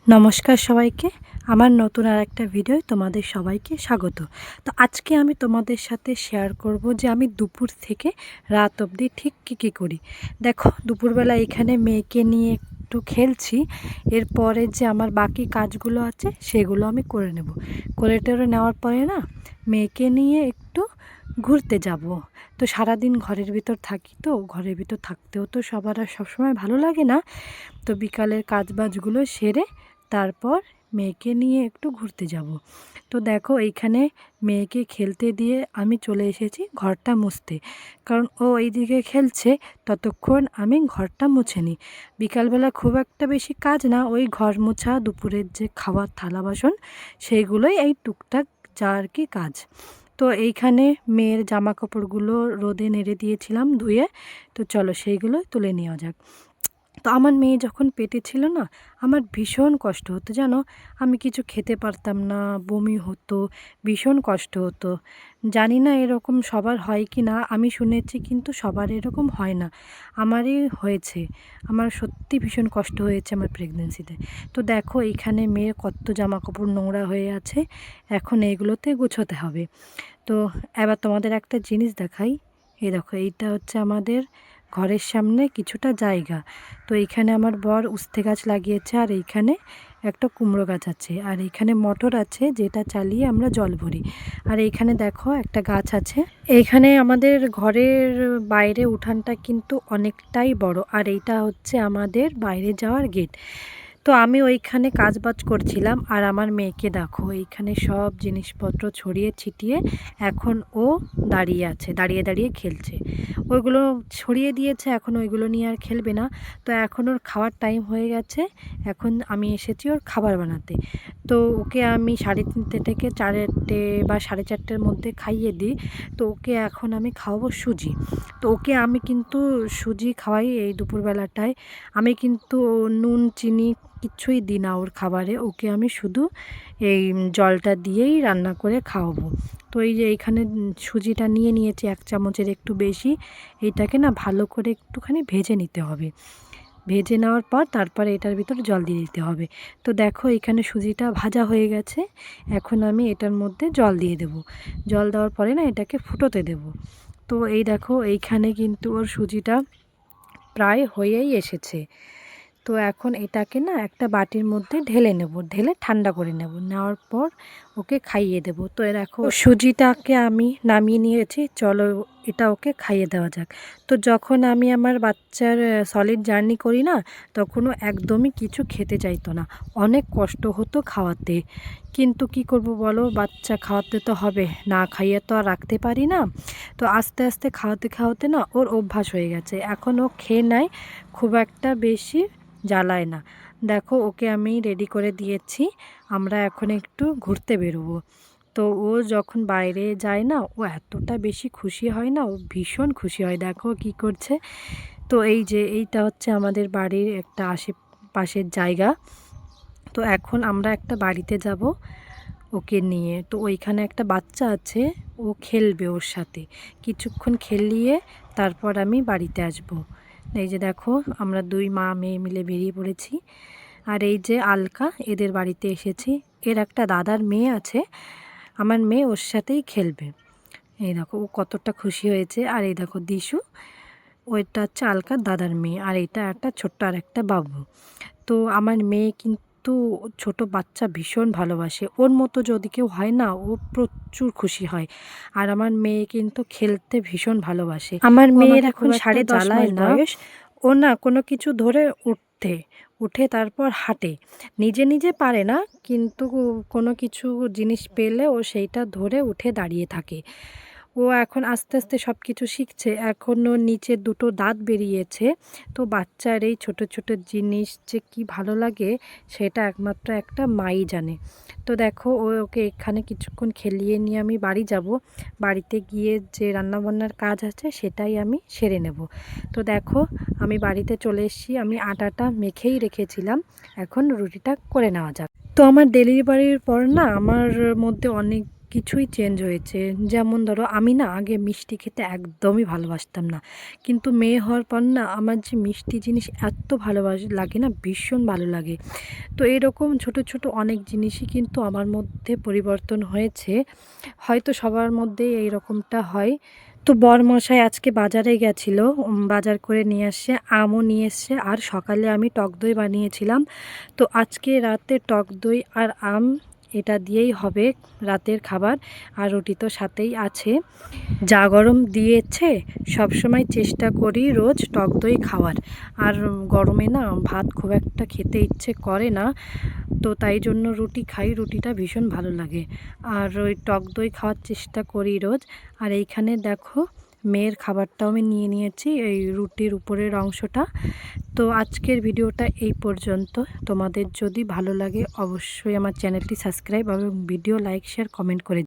নমস্কার সবাইকে। আমার নতুন আরেকটা ভিডিওয় তোমাদের সবাইকে স্বাগত। তো আজকে আমি তোমাদের সাথে শেয়ার করব যে আমি দুপুর থেকে রাত অবধি ঠিক কী করি। দেখো, দুপুরবেলা এখানে মেয়েকে নিয়ে একটু খেলছি। এরপরে যে আমার বাকি কাজগুলো আছে সেগুলো আমি করে নেব। করে টেরে নেওয়ার পরে না মেয়েকে নিয়ে একটু ঘুরতে যাব। তো সারাদিন ঘরের ভিতর থাকি, তো ঘরের ভিতর থাকতেও তো সবার আর সবসময় ভালো লাগে না। তো বিকালের কাজবাজগুলো সেরে তারপর মেয়েকে নিয়ে একটু ঘুরতে যাব। তো দেখো, এইখানে মেয়েকে খেলতে দিয়ে আমি চলে এসেছি ঘরটা মুছতে, কারণ ও এইদিকে খেলছে ততক্ষণ আমি ঘরটা মুছে নিই। বিকালবেলা খুব একটা বেশি কাজ না, ওই ঘর মোছা, দুপুরের যে খাওয়ার থালা বাসন সেইগুলোই এই টুকটাক যা আর কি কাজ। তো এইখানে মেয়ের জামা কাপড়গুলো রোদে নেড়ে দিয়েছিলাম ধুয়ে। তো চলো সেইগুলো তুলে নেওয়া যাক। তো আমার মেয়ে যখন পেটে ছিল না, আমার ভীষণ কষ্ট হতো জানো। আমি কিছু খেতে পারতাম না, বমি হতো, ভীষণ কষ্ট হতো। জানি না এরকম সবার হয় কি না, আমি শুনেছি কিন্তু সবার এরকম হয় না, আমারই হয়েছে। আমার সত্যি ভীষণ কষ্ট হয়েছে আমার প্রেগনেন্সিতে। তো দেখো, এইখানে মেয়ের কত জামা কাপড় নোংরা হয়ে আছে, এখন এইগুলোতে গুছোতে হবে। তো এবার তোমাদের একটা জিনিস দেখাই। এই দেখো, এইটা হচ্ছে আমাদের ঘরের সামনে কিছুটা জায়গা। তো এইখানে আমার বর উস্তে গাছ লাগিয়েছে, আর এইখানে একটা কুমড়ো গাছ আছে, আর এইখানে মটর আছে যেটা চালিয়ে আমরা জল ভরি। আর এইখানে দেখো একটা গাছ আছে। এইখানে আমাদের ঘরের বাইরে উঠানটা কিন্তু অনেকটাই বড়, আর এইটা হচ্ছে আমাদের বাইরে যাওয়ার গেট। তো আমি ওইখানে কাজবাজ করছিলাম, আর আমার মেয়েকে দেখো এইখানে সব জিনিসপত্র ছড়িয়ে ছিটিয়ে এখন ও দাঁড়িয়ে আছে, দাঁড়িয়ে দাঁড়িয়ে খেলছে। ওইগুলো ছড়িয়ে দিয়েছে, এখন ওইগুলো নিয়ে আর খেলবে না। তো এখন ওর খাওয়ার টাইম হয়ে গেছে, এখন আমি এসেছি ওর খাবার বানাতে। তো ওকে আমি 3:30 থেকে 4টে বা 4:30-এর মধ্যে খাইয়ে দিই। তো ওকে এখন আমি খাওয়াবো সুজি। তো ওকে আমি কিন্তু সুজি খাওয়াই এই দুপুরবেলাটায়। আমি কিন্তু নুন চিনি কিচ্ছুই দিই না ওর খাবারে, ওকে আমি শুধু এই জলটা দিয়েই রান্না করে খাওয়াবো। তো এই যে এইখানে সুজিটা নিয়ে নিয়েছি 1 চামচের একটু বেশি। এইটাকে না ভালো করে একটুখানি ভেজে নিতে হবে। ভেজে নেওয়ার পর তারপরে এটার ভিতর জল দিয়ে দিতে হবে। তো দেখো, এখানে সুজিটা ভাজা হয়ে গেছে, এখন আমি এটার মধ্যে জল দিয়ে দেব। জল দেওয়ার পরে না এটাকে ফুটোতে দেব। তো এই দেখো, এইখানে কিন্তু ওর সুজিটা প্রায় হয়েই এসেছে। তো এখন এটাকে না একটা বাটির মধ্যে ঢেলে নেব, ঢেলে ঠান্ডা করে নেব, নেওয়ার পর ওকে খাইয়ে দেব। তো দেখো, সুজিটাকে আমি নামিয়ে নিয়েছি, চলো এটা ওকে খাইয়ে দেওয়া যাক। তো যখন আমি আমার বাচ্চার সলিড জার্নি করি না, তখনও একদমই কিছু খেতে চাইতো না, অনেক কষ্ট হতো খাওয়াতে। কিন্তু কি করব বলো, বাচ্চা খাওয়াতে তো হবে, না খাইয়ে তো আর রাখতে পারি না। তো আস্তে আস্তে খাওয়াতে খাওয়াতে না ওর অভ্যাস হয়ে গেছে, এখন ও খেয়ে নেয়, খুব একটা বেশি জ্বালায় না। দেখো, ওকে আমি রেডি করে দিয়েছি, আমরা এখন একটু ঘুরতে বেরোবো। তো ও যখন বাইরে যায় না, ও এতটা বেশি খুশি হয় না, ও ভীষণ খুশি হয়। দেখো কি করছে। তো এই যে এইটা হচ্ছে আমাদের বাড়ির একটা আশেপাশের জায়গা। তো এখন আমরা একটা বাড়িতে যাব ওকে নিয়ে। তো ওইখানে একটা বাচ্চা আছে, ও খেলবে ওর সাথে, কিছুক্ষণ খেলিয়ে তারপর আমি বাড়িতে আসব। এই যে দেখো, আমরা 2 মা মেয়ে মিলে বেরিয়ে পড়েছি। আর এই যে আলকা, এদের বাড়িতে এসেছি। এর একটা দাদার মেয়ে আছে, আমার মেয়ে ওর সাথেই খেলবে। এই দেখো ও কতটা খুশি হয়েছে। আর এই দেখো দিশু, ওইটা হচ্ছে আলকার দাদার মেয়ে, আর এটা একটা ছোট্ট আর একটা বাবু। তো আমার মেয়ে কিন্তু ছোট বাচ্চা ভীষণ ভালোবাসে, ওর মতো যদি কেউ হয় না ও প্রচুর খুশি হয়। আর আমার মেয়ে কিন্তু খেলতে ভীষণ ভালোবাসে। আমার মেয়ের এখন 10.5 মাস বয়স। ও না কোনো কিছু ধরে উঠে তারপর হাঁটে, নিজে নিজে পারে না, কিন্তু কোনো কিছু জিনিস পেলে ও সেইটা ধরে উঠে দাঁড়িয়ে থাকে। ও এখন আস্তে আস্তে সব কিছু শিখছে, এখনও নিচে 2টো দাঁত বেরিয়েছে। তো বাচ্চার এই ছোট ছোট জিনিস যে কি ভালো লাগে সেটা একমাত্র একটা মাই জানে। তো দেখো, ওকে এখানে কিছুক্ষণ খেলিয়ে নিয়ে আমি বাড়ি যাব। বাড়িতে গিয়ে যে রান্নাবান্নার কাজ আছে সেটাই আমি সেরে নেব। তো দেখো, আমি বাড়িতে চলে এসেছি, আমি আটাটা মেখেই রেখেছিলাম, এখন রুটিটা করে নেওয়া যাক। তো আমার ডেলিভারির পর না আমার মধ্যে অনেক কিছুই চেঞ্জ হয়েছে। যেমন ধরো আমি না আগে মিষ্টি খেতে একদমই ভালোবাসতাম না, কিন্তু মেয়ে হওয়ার পর না আমার যে মিষ্টি জিনিস এত লাগে না, ভীষণ ভালো লাগে। তো এরকম ছোট ছোট অনেক জিনিসই কিন্তু আমার মধ্যে পরিবর্তন হয়েছে, হয়তো সবার মধ্যেই এই রকমটা হয়। তো বরমশাই আজকে বাজারে গেছিল, বাজার করে নিয়ে আসছে, আমও নিয়ে এসছে, আর সকালে আমি টক দই বানিয়েছিলাম। তো আজকে রাতে টক দই আর আম এটা দিয়েই হবে রাতের খাবার। আর রুটি তো সাথেই আছে। যা গরম দিয়েছে, সবসময় চেষ্টা করি রোজ টক দই খাওয়ার। আর গরমে না ভাত খুব একটা খেতে ইচ্ছে করে না, তো তাই জন্য রুটি খাই, রুটিটা ভীষণ ভালো লাগে। আর ওই টক দই খাওয়ার চেষ্টা করি রোজ। আর এইখানে দেখো মেয়ের খাবারটাও আমি নিয়ে নিয়েছি, এই রুটির উপরের অংশটা। তো আজকের ভিডিওটা এই পর্যন্ত। তোমাদের যদি ভালো লাগে অবশ্যই আমার চ্যানেলটি সাবস্ক্রাইব এবং ভিডিও লাইক শেয়ার কমেন্ট করে